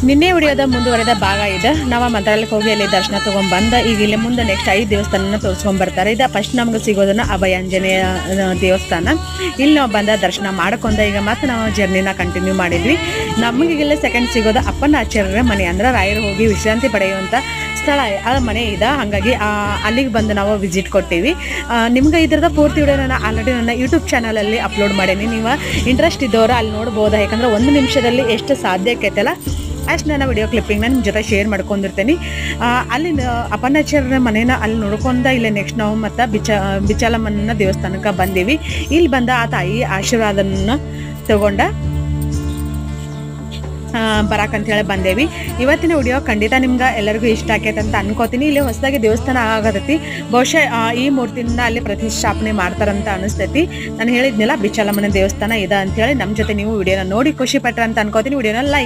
ನಿನ್ನೆ ವಿಡಿಯೋದ ಮುಂದುವರೆದ ಭಾಗ ಇದೆ. ನಾವು ಮಂತ್ರಾಲಯಕ್ಕೆ ಹೋಗಿ ಅಲ್ಲಿ ದರ್ಶನ ತಗೊಂಡ್ಬಂದ ಈಗ ಇಲ್ಲಿ ಮುಂದೆ ನೆಕ್ಸ್ಟ್ 5 ದೇವಸ್ಥಾನ ತೋರಿಸ್ಕೊಂಡ್ ಬರ್ತಾರೆ. ಇದು ಫಸ್ಟ್ ನಮ್ಗೆ ಸಿಗೋದನ್ನ ಅಭಯಾಂಜನೇಯ ದೇವಸ್ಥಾನ. ಇಲ್ಲಿ ನಾವು ಬಂದ ದರ್ಶನ ಮಾಡ್ಕೊಂಡ ಈಗ ಮತ್ತೆ ನಾವು ಜರ್ನಿನ ಕಂಟಿನ್ಯೂ ಮಾಡಿದ್ವಿ. ನಮಗೆ ಇಲ್ಲಿ ಸೆಕೆಂಡ್ ಸಿಗೋದು ಅಪ್ಪನ ಆಚಾರ್ಯರ ಮನೆ, ಅಂದ್ರೆ ರಾಯರು ಹೋಗಿ ವಿಶ್ರಾಂತಿ ಪಡೆಯುವಂಥ ಸ್ಥಳ ಆ ಮನೆ ಇದೆ. ಹಾಗಾಗಿ ಅಲ್ಲಿಗೆ ಬಂದು ನಾವು ವಿಸಿಟ್ ಕೊಟ್ಟಿವಿ. ನಿಮ್ಗೆ ಇದ್ರದ ಪೂರ್ತಿ ವಿಡಿಯೋ ನಾನು ಆಲ್ರೆಡಿ ನನ್ನ ಯೂಟ್ಯೂಬ್ ಚಾನಲಲ್ಲಿ ಅಪ್ಲೋಡ್ ಮಾಡೀನಿ. ನೀವು ಇಂಟ್ರೆಸ್ಟ್ ಇದ್ದವರು ಅಲ್ಲಿ ನೋಡ್ಬೋದು. ಯಾಕಂದ್ರೆ 1 ನಿಮಿಷದಲ್ಲಿ ಎಷ್ಟು ಸಾಧ್ಯ ಆಕೈತಲ್ಲ ಅಷ್ಟು ನಾನು ವಿಡಿಯೋ ಕ್ಲಿಪ್ಪಿಂಗ್ನ ನಿಮ್ಮ ಜೊತೆ ಶೇರ್ ಮಾಡ್ಕೊಂಡಿರ್ತೀನಿ. ಅಲ್ಲಿ ಅಪ್ಪನಾಚಾರ್ಯರ ಮನೇನ ಅಲ್ಲಿ ನೋಡ್ಕೊಂಡ ಇಲ್ಲಿ ನೆಕ್ಸ್ಟ್ ನಾವು ಮತ್ತು ಬಿಚ್ಚಾಲಮ್ಮನ ದೇವಸ್ಥಾನಕ್ಕೆ ಬಂದೀವಿ. ಇಲ್ಲಿ ಬಂದ ಆ ತಾಯಿ ಆಶೀರ್ವಾದನ ತಗೊಂಡ ಬರಾಕಂತ ಹೇಳಿ ಬಂದೇವಿ. ಇವತ್ತಿನ ವಿಡಿಯೋ ಖಂಡಿತ ನಿಮ್ಗೆ ಎಲ್ಲರಿಗೂ ಇಷ್ಟ ಆಕೈತೆ ಅಂತ ಅನ್ಕೋತೀನಿ. ಇಲ್ಲಿ ಹೊಸದಾಗಿ ದೇವಸ್ಥಾನ ಆಗತೈತಿ. ಬಹುಶಃ ಈ ಮೂರ್ತಿನ ಅಲ್ಲಿ ಪ್ರತಿಷ್ಠಾಪನೆ ಮಾಡ್ತಾರಂತ ಅನಿಸ್ತೈತಿ. ನಾನು ಹೇಳಿದ್ನಿಲ್ಲ ಬಿಚ್ಚಾಲಮ್ಮನ ದೇವಸ್ಥಾನ ಇದೆ ಅಂತ ಹೇಳಿ. ನಮ್ಮ ಜೊತೆ ನೀವು ವಿಡಿಯೋನ ನೋಡಿ ಖುಷಿ ಪಟ್ರ ಅಂತ ಅನ್ಕೋತೀನಿ. ವಿಡಿಯೋನ ಲೈಕ್